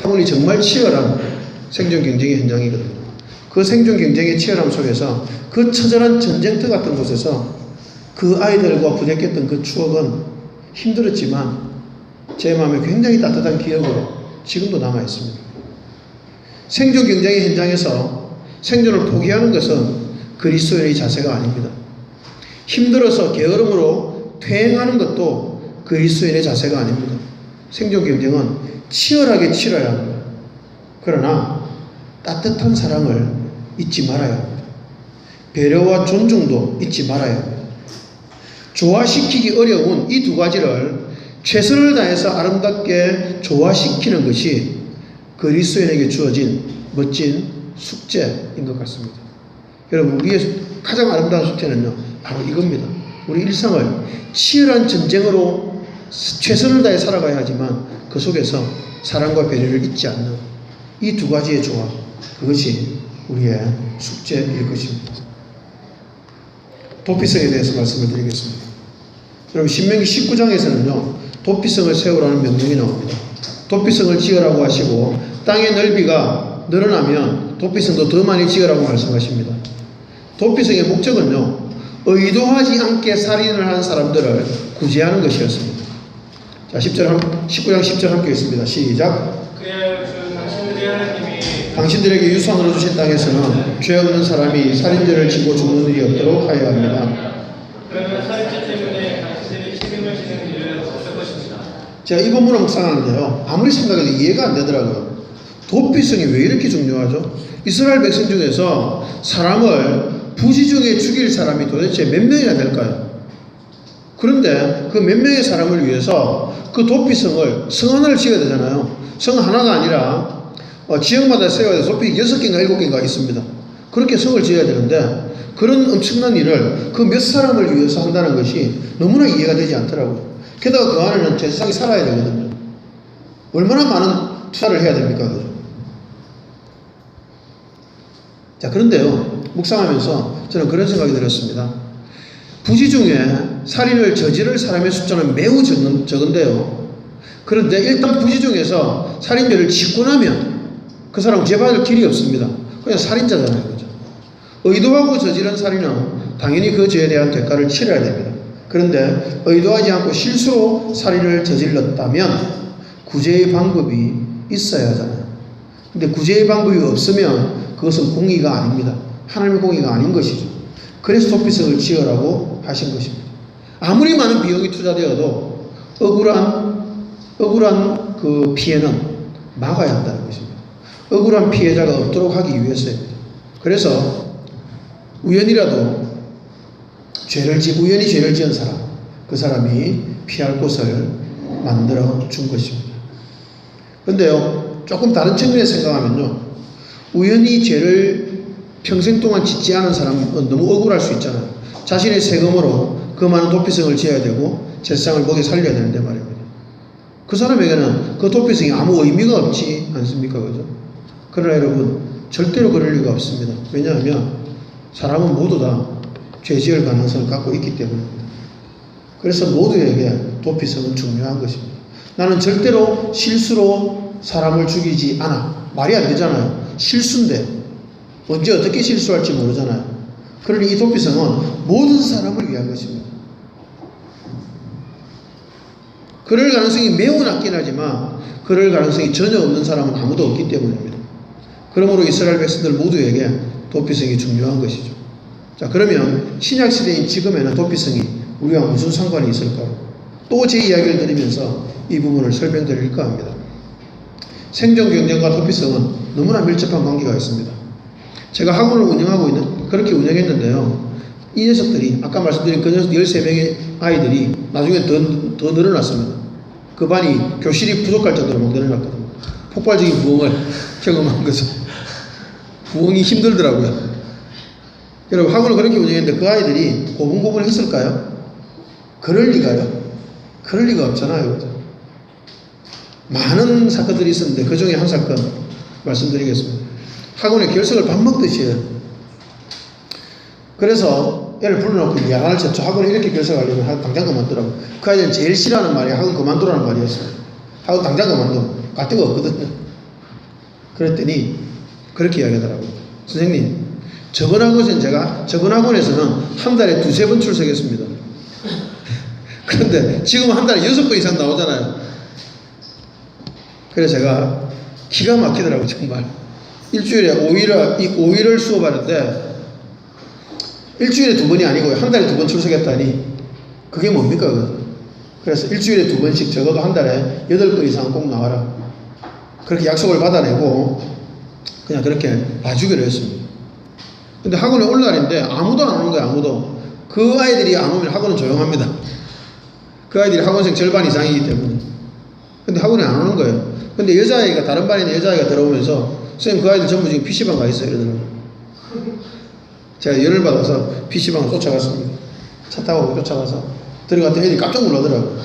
학원이 정말 치열한 생존 경쟁의 현장이거든요. 그 생존 경쟁의 치열함 속에서 그 처절한 전쟁터 같은 곳에서 그 아이들과 부대꼈던 그 추억은 힘들었지만 제 마음에 굉장히 따뜻한 기억으로 지금도 남아있습니다. 생존 경쟁의 현장에서 생존을 포기하는 것은 그리스도인의 자세가 아닙니다. 힘들어서 게으름으로 퇴행하는 것도 그리스도인의 자세가 아닙니다. 생존 경쟁은 치열하게 치러야 합니다. 그러나 따뜻한 사랑을 잊지 말아야 합니다. 배려와 존중도 잊지 말아야 합니다. 조화시키기 어려운 이 두 가지를 최선을 다해서 아름답게 조화시키는 것이 그리스도인에게 주어진 멋진 숙제인 것 같습니다. 여러분, 우리의 가장 아름다운 숙제는요, 바로 이겁니다. 우리 일상을 치열한 전쟁으로 최선을 다해 살아가야 하지만 그 속에서 사랑과 배려를 잊지 않는 이 두 가지의 조화, 그것이 우리의 숙제일 것입니다. 도피성에 대해서 말씀을 드리겠습니다. 여러분, 신명기 19장에서는요 도피성을 세우라는 명령이 나옵니다. 도피성을 지으라고 하시고 땅의 넓이가 늘어나면 도피성도 더 많이 지으라고 말씀하십니다. 도피성의 목적은요 의도하지 않게 살인을 한 사람들을 구제하는 것이었습니다. 자, 19장 10절 함께 읽습니다. 시작. 그의 주 당신들의 하나님이 당신들에게 유산으로 주신 땅에서는 죄 없는 사람이 살인죄를 지고 죽는 일이 없도록 하여야 합니다. 그러면 살인죄 때문에 당신들이 책임을 지는 일은 없을 것입니다. 제가 이 본문을 묵상하는데요 아무리 생각해도 이해가 안 되더라고요. 도피성이 왜 이렇게 중요하죠? 이스라엘 백성 중에서 사람을 부지중에 죽일 사람이 도대체 몇 명이나 될까요? 그런데 그 몇 명의 사람을 위해서 그 도피성을 성 하나를 지어야 되잖아요. 성 하나가 아니라 지역마다 세워야 돼서 도피 6개인가 7개인가 있습니다. 그렇게 성을 지어야 되는데 그런 엄청난 일을 그 몇 사람을 위해서 한다는 것이 너무나 이해가 되지 않더라고요. 게다가 그 안에는 제사장이 살아야 되거든요. 얼마나 많은 투자를 해야 됩니까? 그죠? 자, 그런데요 묵상하면서 저는 그런 생각이 들었습니다. 부지 중에 살인을 저지를 사람의 숫자는 매우 적은데요. 그런데 일단 부지 중에서 살인죄를 짓고 나면 그 사람은 죄받을 길이 없습니다. 그냥 살인자잖아요. 그죠? 의도하고 저지른 살인은 당연히 그 죄에 대한 대가를 치러야 됩니다. 그런데 의도하지 않고 실수로 살인을 저질렀다면 구제의 방법이 있어야 하잖아요. 근데 구제의 방법이 없으면 그것은 공의가 아닙니다. 하나님의 공의가 아닌 것이죠. 그래서 도피성을 지으라고 하신 것입니다. 아무리 많은 비용이 투자되어도 억울한 그 피해는 막아야 한다는 것입니다. 억울한 피해자가 없도록 하기 위해서입니다. 그래서 우연히 죄를 지은 사람, 그 사람이 피할 곳을 만들어 준 것입니다. 그런데요, 조금 다른 측면에서 생각하면요, 우연히 죄를 평생 동안 짓지 않은 사람은 너무 억울할 수 있잖아요. 자신의 세금으로 그 많은 도피성을 지어야 되고 제사장을 먹여 살려야 되는데 말입니다. 그 사람에게는 그 도피성이 아무 의미가 없지 않습니까? 그죠? 그러나 여러분, 절대로 그럴 리가 없습니다. 왜냐하면 사람은 모두 다 죄 지을 가능성을 갖고 있기 때문입니다. 그래서 모두에게 도피성은 중요한 것입니다. 나는 절대로 실수로 사람을 죽이지 않아. 말이 안 되잖아요. 실수인데 언제 어떻게 실수할지 모르잖아요. 그러니 이 도피성은 모든 사람을 위한 것입니다. 그럴 가능성이 매우 낮긴 하지만 그럴 가능성이 전혀 없는 사람은 아무도 없기 때문입니다. 그러므로 이스라엘 백성들 모두에게 도피성이 중요한 것이죠. 자, 그러면 신약시대인 지금에는 도피성이 우리와 무슨 상관이 있을까요? 또 제 이야기를 드리면서 이 부분을 설명드릴까 합니다. 생존 경쟁과 도피성은 너무나 밀접한 관계가 있습니다. 제가 학원을 그렇게 운영했는데요. 이 녀석들이, 아까 말씀드린 그 녀석 13명의 아이들이 나중에 더 늘어났습니다. 그 반이 교실이 부족할 정도로 막 늘어났거든요. 폭발적인 부흥을 경험한 거죠. 부흥이 힘들더라고요. 여러분, 학원을 그렇게 운영했는데 그 아이들이 고분고분을 했을까요? 그럴 리가요. 그럴 리가 없잖아요. 그죠? 많은 사건들이 있었는데 그 중에 한 사건 말씀드리겠습니다. 학원에 결석을 밥 먹듯이 해요. 그래서 애를 불러놓고 야단을 쳤죠. 학원에 이렇게 결석하려면 당장 그만두라고. 그 아이들은 제일 싫어하는 말이 학원 그만두라는 말이었어요. 학원 당장 그만두. 갈 데가 없거든요. 그랬더니 그렇게 이야기하더라고요. 선생님, 저번 학원에서는 한 달에 2-3번 출석했습니다. 그런데 지금 한 달에 6번 이상 나오잖아요. 그래서 제가 기가 막히더라고요. 정말. 일주일에 5일을 수업하는데 일주일에 2번이 아니고요. 한 달에 2번 출석했다니 그게 뭡니까? 그래서 일주일에 2번씩 적어도 한 달에 8번 이상은 꼭 나와라. 그렇게 약속을 받아내고 그냥 그렇게 봐주기로 했습니다. 근데 학원에 올 날인데 아무도 안 오는 거예요. 아무도. 그 아이들이 안 오면 학원은 조용합니다. 그 아이들이 학원생 절반 이상이기 때문에. 근데 학원에 안 오는 거예요. 근데 여자아이가, 다른 반에 있는 여자아이가 들어오면서 선생님, 그 아이들 전부 지금 PC방 가 있어요. 이러더라고요. 제가 열을 받아서 PC방을 쫓아갔습니다. 차 타고 쫓아가서 들어갔더니 애들이 깜짝 놀라더라고요.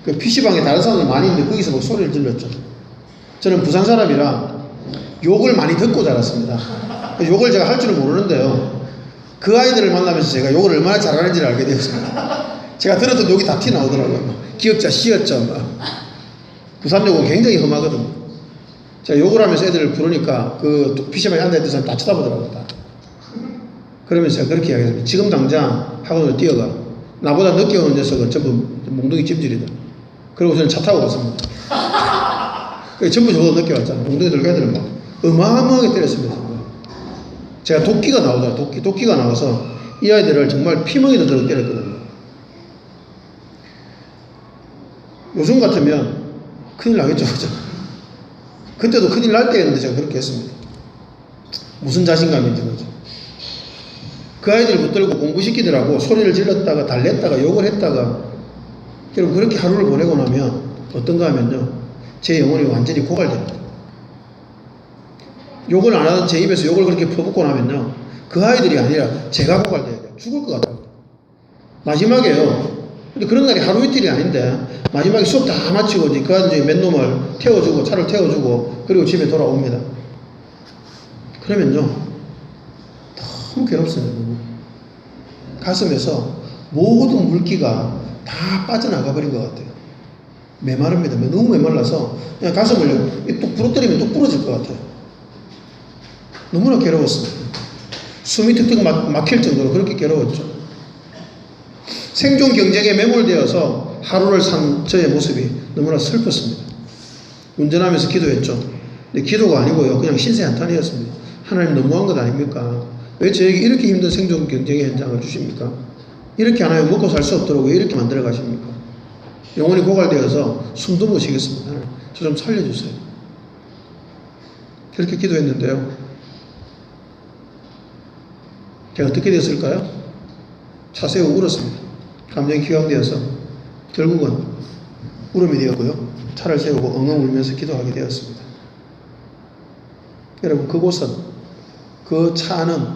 그 PC방에 다른 사람들 많이 있는데 거기서 막 소리를 질렀죠. 저는 부산 사람이라 욕을 많이 듣고 자랐습니다. 욕을 제가 할 줄은 모르는데요. 그 아이들을 만나면서 제가 욕을 얼마나 잘하는지를 알게 되었습니다. 제가 들었던 욕이 다 튀어나오더라고요. 기역자, 시역자, 부산 욕은 굉장히 험하거든요. 제가 욕을 하면서 애들을 부르니까 그 PC방에 앉아있던 사람 다 쳐다보더라고요. 다. 그러면서 제가 그렇게 이야기했습니다. 지금 당장 학원을 뛰어가. 나보다 늦게 오는 녀석은 전부 몽둥이 찜질이다. 그리고 저는 차 타고 갔습니다. 전부 저보다 늦게 왔잖아요. 몽둥이 들고 애들은 막 어마어마하게 때렸습니다. 제가 도끼가 나오잖아요. 도끼가 나와서 이 아이들을 정말 피멍이 들도록 때렸거든요. 요즘 같으면 큰일 나겠죠. 그죠? 그때도 큰일 날 때였는데 제가 그렇게 했습니다. 무슨 자신감인지 거죠. 그 아이들 붙들고 공부시키더라고 소리를 질렀다가 달랬다가 욕을 했다가 여러분 그렇게 하루를 보내고 나면 어떤가 하면요. 제 영혼이 완전히 고갈됩니다. 욕을 안 하던 제 입에서 욕을 그렇게 퍼붓고 나면요. 그 아이들이 아니라 제가 고갈돼요. 죽을 것 같아요. 마지막에요. 근데 그런 날이 하루 이틀이 아닌데 마지막에 수업 다 마치고 그 아들 중에 몇 놈을 태워주고 차를 태워주고 그리고 집에 돌아옵니다. 그러면요. 너무 괴롭습니다. 가슴에서 모든 물기가 다 빠져나가 버린 것 같아요. 메마릅니다. 너무 메말라서 그냥 가슴을 뚝 부러뜨리면 뚝 부러질 것 같아요. 너무나 괴로웠습니다. 숨이 턱턱 막힐 정도로 그렇게 괴로웠죠. 생존 경쟁에 매몰되어서 하루를 산 저의 모습이 너무나 슬펐습니다. 운전하면서 기도했죠. 근데 기도가 아니고요. 그냥 신세 한탄이었습니다. 하나님 너무한 것 아닙니까? 왜 저에게 이렇게 힘든 생존 경쟁의 현장을 주십니까? 이렇게 안 하면 먹고 살 수 없도록 왜 이렇게 만들어 가십니까? 영혼이 고갈되어서 숨도 못 쉬겠습니다. 저 좀 살려주세요. 그렇게 기도했는데요. 제가 어떻게 됐을까요? 차 세우고 울었습니다. 감정이 기강되어서 결국은 울음이 되었고요. 차를 세우고 엉엉 울면서 기도하게 되었습니다. 여러분 그곳은 그 차 안은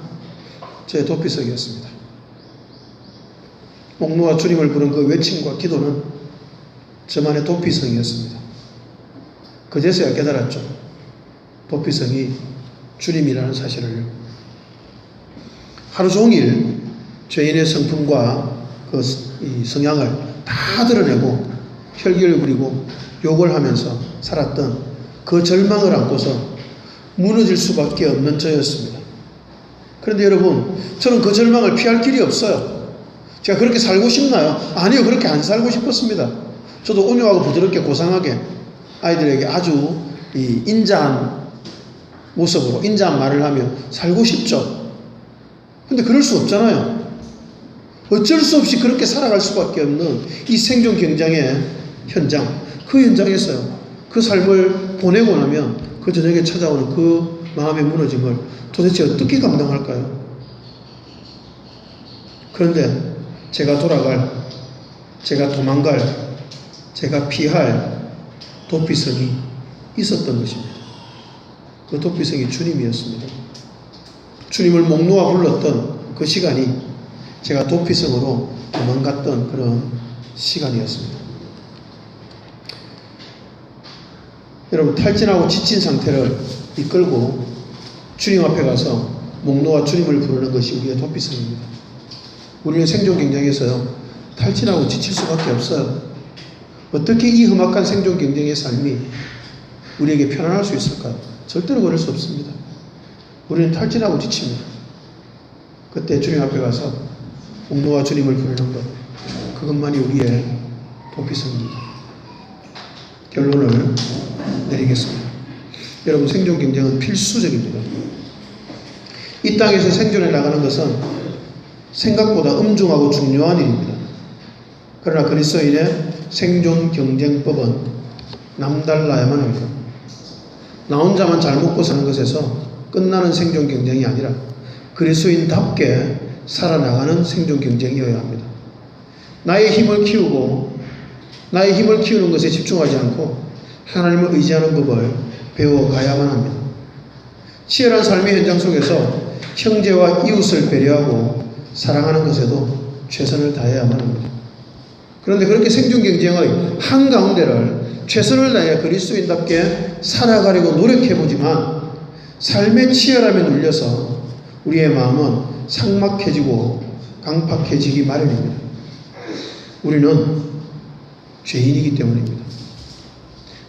제 도피석이었습니다. 목놓아 주님을 부른 그 외침과 기도는 저만의 도피성이었습니다. 그제서야 깨달았죠. 도피성이 주님이라는 사실을요. 하루 종일 죄인의 성품과 그 성향을 다 드러내고 혈기를 부리고 욕을 하면서 살았던 그 절망을 안고서 무너질 수밖에 없는 저였습니다. 그런데 여러분, 저는 그 절망을 피할 길이 없어요. 제가 그렇게 살고 싶나요? 아니요, 그렇게 안 살고 싶었습니다. 저도 온유하고 부드럽게 고상하게 아이들에게 아주 인자한 모습으로 인자한 말을 하며 살고 싶죠. 근데 그럴 수 없잖아요. 어쩔 수 없이 그렇게 살아갈 수밖에 없는 이 생존 경쟁의 현장, 그 현장에서요. 그 삶을 보내고 나면 그 저녁에 찾아오는 그 마음의 무너짐을 도대체 어떻게 감당할까요? 그런데 제가 돌아갈, 제가 도망갈, 제가 피할 도피성이 있었던 것입니다. 그 도피성이 주님이었습니다. 주님을 목 놓아 불렀던 그 시간이 제가 도피성으로 도망갔던 그런 시간이었습니다. 여러분, 탈진하고 지친 상태를 이끌고 주님 앞에 가서 목 놓아 주님을 부르는 것이 우리의 도피성입니다. 우리는 생존 경쟁에서요, 탈진하고 지칠 수밖에 없어요. 어떻게 이 험악한 생존 경쟁의 삶이 우리에게 편안할 수 있을까요? 절대로 그럴 수 없습니다. 우리는 탈진하고 지칩니다. 그때 주님 앞에 가서 목 놓아 주님을 부르는 것, 그것만이 우리의 도피성입니다. 결론을 내리겠습니다. 여러분, 생존 경쟁은 필수적입니다. 이 땅에서 생존해 나가는 것은 생각보다 엄중하고 중요한 일입니다. 그러나 그리스도인의 생존 경쟁법은 남달라야만 합니다. 나 혼자만 잘 먹고 사는 것에서 끝나는 생존 경쟁이 아니라 그리스도인답게 살아나가는 생존 경쟁이어야 합니다. 나의 힘을 키우고 나의 힘을 키우는 것에 집중하지 않고 하나님을 의지하는 법을 배워가야만 합니다. 치열한 삶의 현장 속에서 형제와 이웃을 배려하고 사랑하는 것에도 최선을 다해야만 합니다. 그런데 그렇게 생존 경쟁의 한가운데를 최선을 다해 그리스도인답게 살아가려고 노력해보지만 삶의 치열함에 눌려서 우리의 마음은 삭막해지고 강팍해지기 마련입니다. 우리는 죄인이기 때문입니다.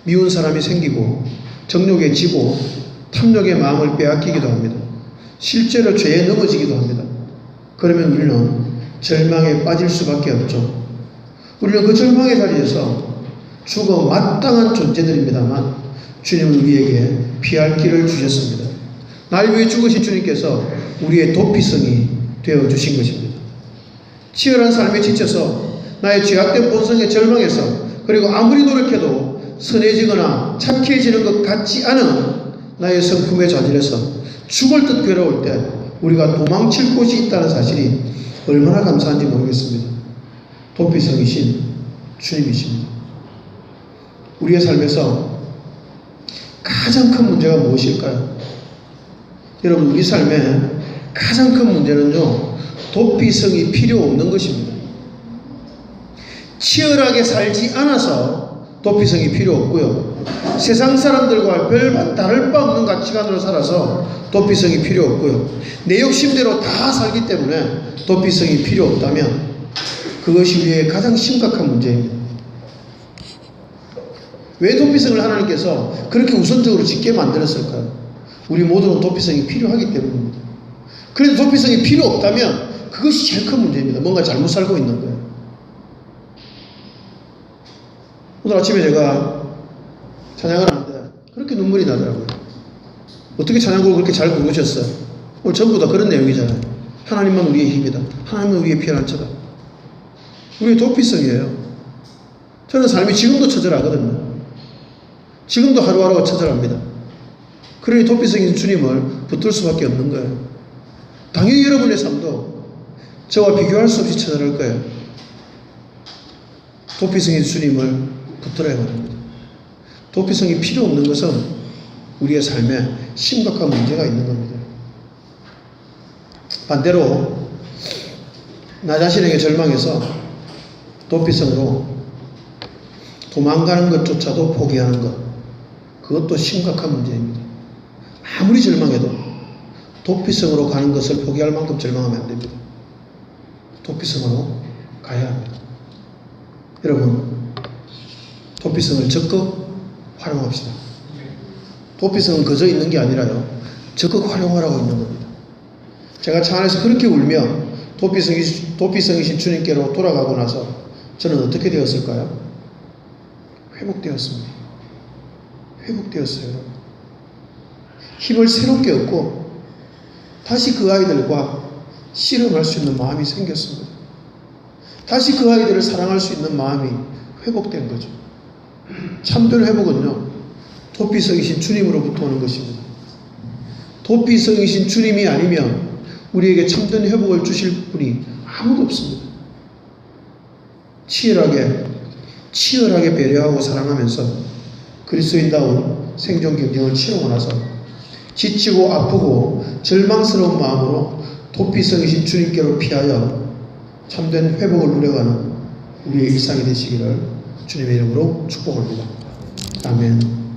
미운 사람이 생기고 정욕에 지고 탐욕의 마음을 빼앗기기도 합니다. 실제로 죄에 넘어지기도 합니다. 그러면 우리는 절망에 빠질 수밖에 없죠. 우리는 그 절망의 자리에서 죽어 마땅한 존재들입니다만 주님은 우리에게 피할 길을 주셨습니다. 날 위해 죽으신 주님께서 우리의 도피성이 되어주신 것입니다. 치열한 삶에 지쳐서 나의 죄악된 본성에 절망해서 그리고 아무리 노력해도 선해지거나 착해지는 것 같지 않은 나의 성품에 좌절해서 죽을 듯 괴로울 때 우리가 도망칠 곳이 있다는 사실이 얼마나 감사한지 모르겠습니다. 도피성이신 주님이십니다. 우리의 삶에서 가장 큰 문제가 무엇일까요? 여러분, 우리 삶의 가장 큰 문제는요, 도피성이 필요 없는 것입니다. 치열하게 살지 않아서 도피성이 필요 없고요. 세상 사람들과 별 다를 바 없는 가치관으로 살아서 도피성이 필요 없고요. 내 욕심대로 다 살기 때문에 도피성이 필요 없다면 그것이 우리의 가장 심각한 문제입니다. 왜 도피성을 하나님께서 그렇게 우선적으로 짓게 만들었을까요? 우리 모두는 도피성이 필요하기 때문입니다. 그런데 도피성이 필요 없다면 그것이 제일 큰 문제입니다. 뭔가 잘못 살고 있는 거예요. 오늘 아침에 제가 찬양을 하는데 그렇게 눈물이 나더라고요. 어떻게 찬양곡을 그렇게 잘 부르셨어요? 오늘 전부 다 그런 내용이잖아요. 하나님만 우리의 힘이다. 하나님은 우리의 피할 처다. 우리의 도피성이에요. 저는 삶이 지금도 처절하거든요. 지금도 하루하루가 처절합니다. 그러니 도피성인 주님을 붙들 수밖에 없는 거예요. 당연히 여러분의 삶도 저와 비교할 수 없이 처절할 거예요. 도피성인 주님을 붙들어야 합니다. 도피성이 필요 없는 것은 우리의 삶에 심각한 문제가 있는 겁니다. 반대로 나 자신에게 절망해서 도피성으로 도망가는 것조차도 포기하는 것, 그것도 심각한 문제입니다. 아무리 절망해도 도피성으로 가는 것을 포기할 만큼 절망하면 안 됩니다. 도피성으로 가야 합니다. 여러분, 도피성을 적극 활용합시다. 도피성은 그저 있는 게 아니라요, 적극 활용하라고 있는 겁니다. 제가 차 안에서 그렇게 울며 도피성이신 주님께로 돌아가고 나서 저는 어떻게 되었을까요? 회복되었습니다. 회복되었어요, 여러분. 힘을 새롭게 얻고 다시 그 아이들과 씨름할 수 있는 마음이 생겼습니다. 다시 그 아이들을 사랑할 수 있는 마음이 회복된 거죠. 참된 회복은요, 도피성이신 주님으로부터 오는 것입니다. 도피성이신 주님이 아니면 우리에게 참된 회복을 주실 분이 아무도 없습니다. 치열하게 배려하고 사랑하면서 그리스도인다운 생존 경쟁을 치르고 나서 지치고 아프고 절망스러운 마음으로 도피성이신 주님께로 피하여 참된 회복을 누려가는 우리의 일상이 되시기를 주님의 이름으로 축복합니다. 아멘.